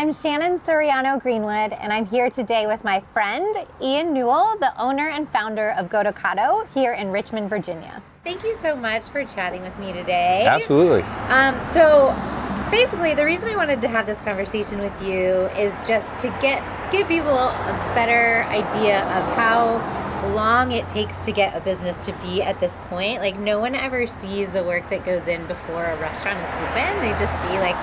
I'm Shannon Siriano Greenwood, and I'm here today with my friend, Ian Newall, the owner and founder of Goatocado here in Richmond, Virginia. Thank you so much for chatting with me today. Absolutely. So basically, the reason I wanted to have this conversation with you is just to give people a better idea of how long it takes to get a business to be at this point. Like, no one ever sees the work that goes in before a restaurant is open. They just see like,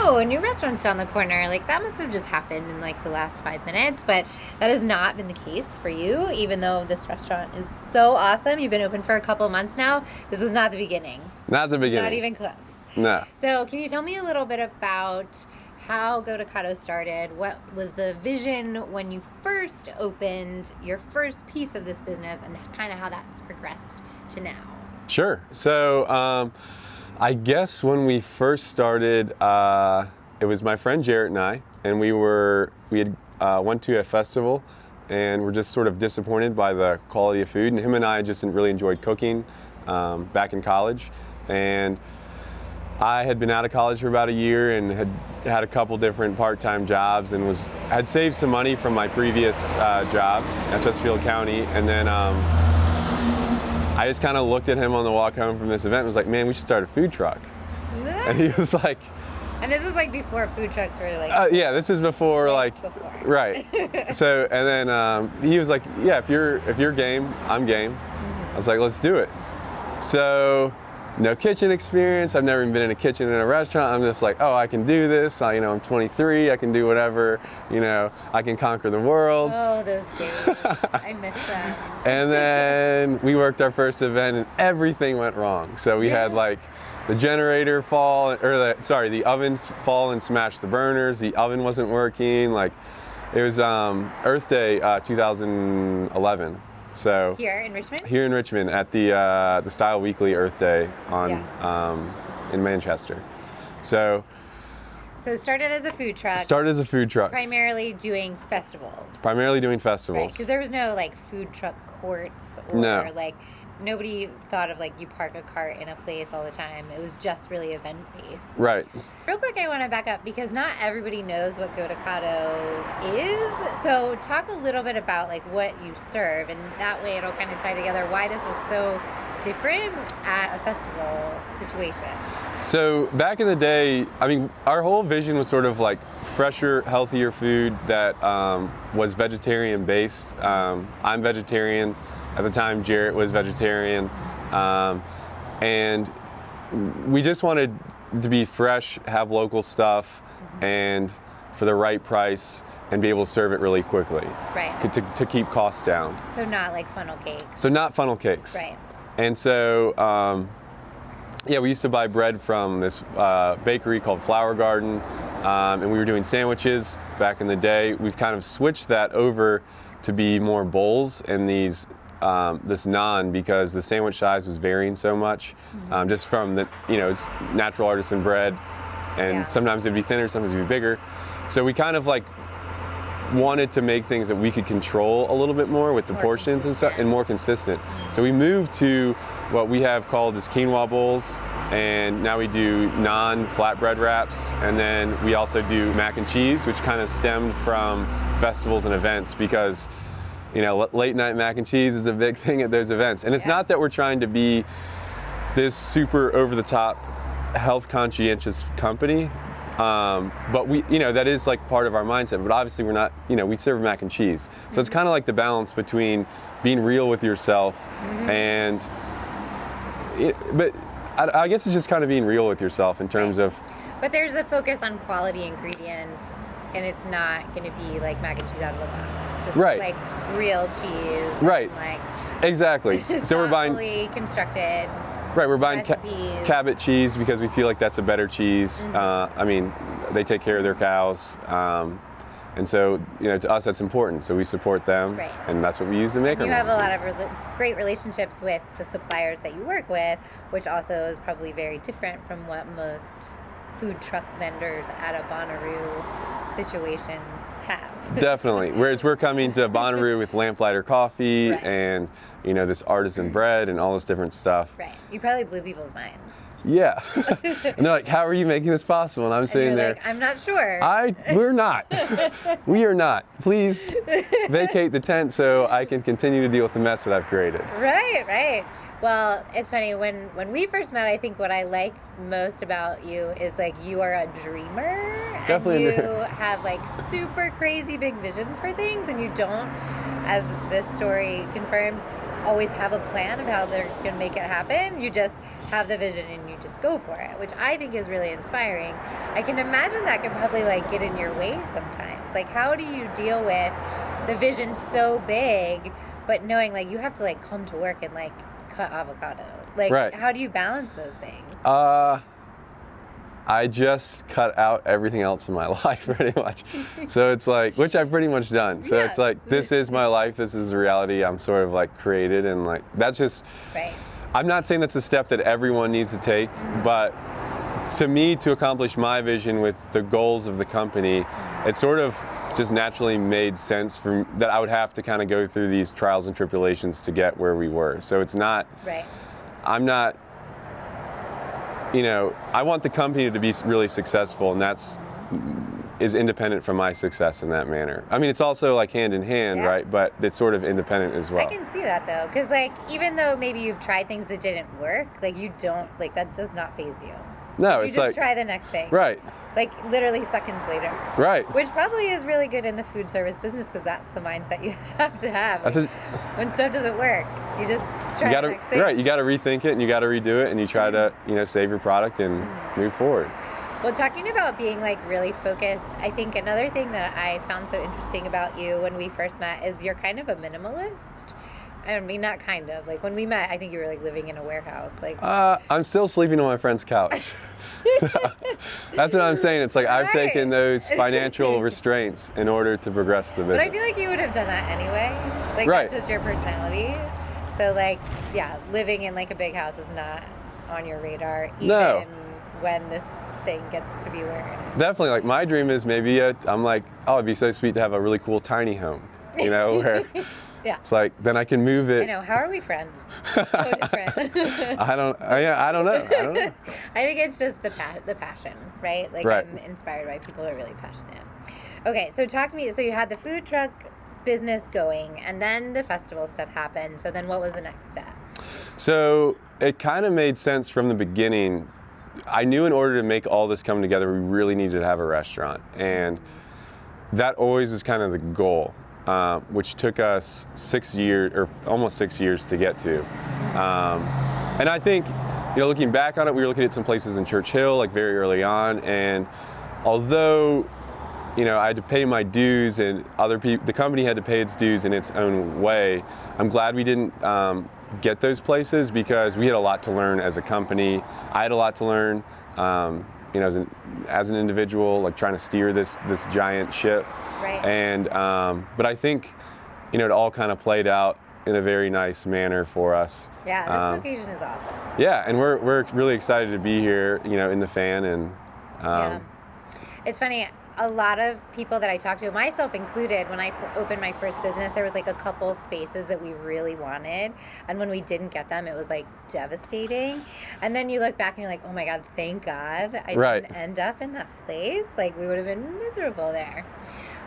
oh, a new restaurant's down the corner. Like, that must have just happened in like the last 5 minutes. But that has not been the case for you, even though this restaurant is so awesome. You've been open for a couple months now. This was not the beginning. Not the beginning. Not even close. No. So can you tell me a little bit about how Goatocado started? What was the vision when you first opened your first piece of this business, and kind of how that's progressed to now? Sure. So I guess when we first started, it was my friend Jarrett and I, and we had went to a festival, and we're just sort of disappointed by the quality of food. And him and I just really enjoyed cooking back in college, and I had been out of college for about a year and had a couple different part-time jobs, and had saved some money from my previous job at Chesterfield County. And then I just kind of looked at him on the walk home from this event and was like, man, we should start a food truck. And he was like... And this was like before food trucks were like... yeah, this is before before. Right. So, and then he was like, yeah, if you're game, I'm game. Mm-hmm. I was like, let's do it. So... no kitchen experience. I've never even been in a kitchen in a restaurant. I'm just like, oh, I can do this. I'm 23. I can do whatever. I can conquer the world. Oh, those days. I miss that. And then we worked our first event, and everything went wrong. So we had like the generator fall, the ovens fall and smash the burners. The oven wasn't working. Like, it was Earth Day 2011. So here in Richmond? Here in Richmond at the Style Weekly Earth Day in Manchester. So it started as a food truck. Started as a food truck. Primarily doing festivals. Primarily doing festivals. Because there was no like food truck courts or like nobody thought of like you park a cart in a place all the time. It was just really event based. Right. Real quick, I want to back up because not everybody knows what Goatocado is. So talk a little bit about like what you serve, and that way it'll kind of tie together why this was so different at a festival situation. So back in the day, our whole vision was sort of like fresher, healthier food that was vegetarian based. I'm vegetarian. At the time, Jarrett was vegetarian, and we just wanted to be fresh, have local stuff, and for the right price, and be able to serve it really quickly. Right. To keep costs down. So not like funnel cakes. So not funnel cakes. Right. And so, we used to buy bread from this bakery called Flower Garden, and we were doing sandwiches back in the day. We've kind of switched that over to be more bowls and this naan, because the sandwich size was varying so much, just from it's natural artisan bread, and sometimes it'd be thinner, sometimes it'd be bigger. So we kind of like wanted to make things that we could control a little bit more with the portions and stuff, and more consistent. So we moved to what we have called as quinoa bowls, and now we do naan flatbread wraps, and then we also do mac and cheese, which kind of stemmed from festivals and events, because late night mac and cheese is a big thing at those events. And it's not that we're trying to be this super over the top health conscientious company, but we, that is like part of our mindset. But obviously we're not, we serve mac and cheese. So it's kind of like the balance between being real with yourself and, but I guess it's just kind of being real with yourself in terms of. But there's a focus on quality ingredients, and it's not going to be like mac and cheese out of the box. Right. Like real cheese. Right. Like exactly. So we're buying constructed. Right. We're buying Cabot cheese because we feel like that's a better cheese. They take care of their cows, and so to us that's important. So we support them, and that's what we use to make. You have a lot of great relationships with the suppliers that you work with, which also is probably very different from what most food truck vendors at a Bonnaroo situation have. Definitely. Whereas we're coming to Bonnaroo with lamplighter coffee and this artisan bread and all this different stuff. Right. You probably blew people's minds. yeah. And they're like, how are you making this possible? And I'm sitting there, like, I'm not sure. we're not. We are not. Please vacate the tent so I can continue to deal with the mess that I've created. Right. Well, it's funny, when we first met, I think what I like most about you is like you are a dreamer. Definitely. And you have like super crazy big visions for things, and you don't, as this story confirms, always have a plan of how they're going to make it happen. You just have the vision and you just go for it, which I think is really inspiring. I can imagine that can probably like get in your way sometimes. Like, how do you deal with the vision so big, but knowing like you have to like come to work and like cut avocado? Like, right. How do you balance those things? I just cut out everything else in my life pretty much. So it's like, which I've pretty much done. So it's like, this is my life, this is the reality I'm sort of like created, and like, that's just, right. I'm not saying that's a step that everyone needs to take, but to me, to accomplish my vision with the goals of the company, it sort of just naturally made sense for that I would have to kind of go through these trials and tribulations to get where we were. So it's not, right. I'm not, you know, I want the company to be really successful, and is independent from my success in that manner. I mean, it's also like hand in hand, right? But it's sort of independent as well. I can see that though, because like even though maybe you've tried things that didn't work, like you don't, like that does not faze you. No, you it's just like try the next thing. Right. Like literally seconds later. Right. Which probably is really good in the food service business, because that's the mindset you have to have. Like, when stuff doesn't work, you just try the next thing. Right. You got to rethink it, and you got to redo it, and you try to, you know, save your product and move forward. Well, talking about being like really focused, I think another thing that I found so interesting about you when we first met is you're kind of a minimalist. I mean, not kind of. Like when we met, I think you were like living in a warehouse. Like I'm still sleeping on my friend's couch. So, that's what I'm saying. It's like I've taken those financial restraints in order to progress the business. But I feel like you would have done that anyway. Like that's just your personality. So like, yeah, living in like a big house is not on your radar, even when this thing gets to be where it is. Definitely. Like my dream is maybe I'm like, oh, it'd be so sweet to have a really cool tiny home, you know, where it's like, then I can move it. I know. How are we friends? So different. I don't know. I think it's just the passion, right? Like I'm inspired by people who are really passionate. Okay, so talk to me. So you had the food truck business going, and then the festival stuff happened. So then what was the next step? So it kind of made sense from the beginning. I knew in order to make all this come together, we really needed to have a restaurant. And that always was kind of the goal, which took us 6 years, or almost 6 years to get to. And I think, you know, looking back on it, we were looking at some places in Church Hill, like very early on. And although, you know, I had to pay my dues and other people, the company had to pay its dues in its own way, I'm glad we didn't get those places, because we had a lot to learn as a company. I had a lot to learn, you know, as an individual, like trying to steer this giant ship. Right. And but I think, you know, it all kind of played out in a very nice manner for us. Yeah, this location is awesome. Yeah, and we're really excited to be here, you know, in the fan. And yeah. It's funny. A lot of people that I talked to, myself included, when I opened my first business, there was like a couple spaces that we really wanted. And when we didn't get them, it was like devastating. And then you look back and you're like, oh my God, thank God I didn't end up in that place. Like we would have been miserable there.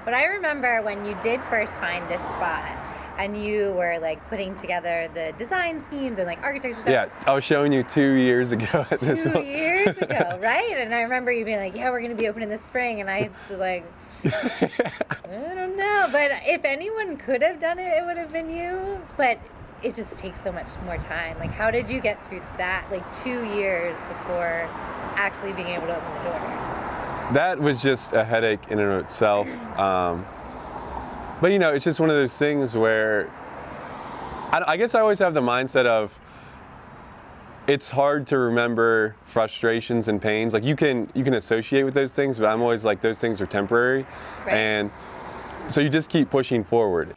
But I remember when you did first find this spot, and you were like putting together the design schemes and like architecture stuff. Yeah, I was showing you 2 years ago at this one. 2 years ago, right? And I remember you being like, yeah, we're going to be open in the spring. And I was like, I don't know. But if anyone could have done it, it would have been you. But it just takes so much more time. Like, how did you get through that, like 2 years before actually being able to open the doors? That was just a headache in and of itself. But you know, it's just one of those things where I guess I always have the mindset of it's hard to remember frustrations and pains. Like you can associate with those things, but I'm always like, those things are temporary. Right. And so you just keep pushing forward.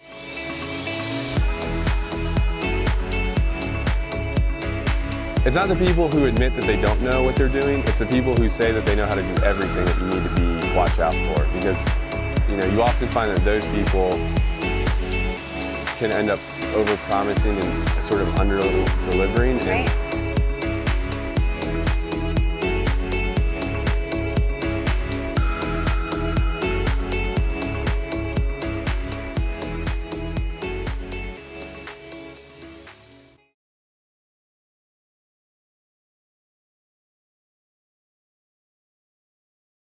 It's not the people who admit that they don't know what they're doing, it's the people who say that they know how to do everything that you need to be watched out for. Because, you know, you often find that those people can end up over-promising and sort of under-delivering. Right.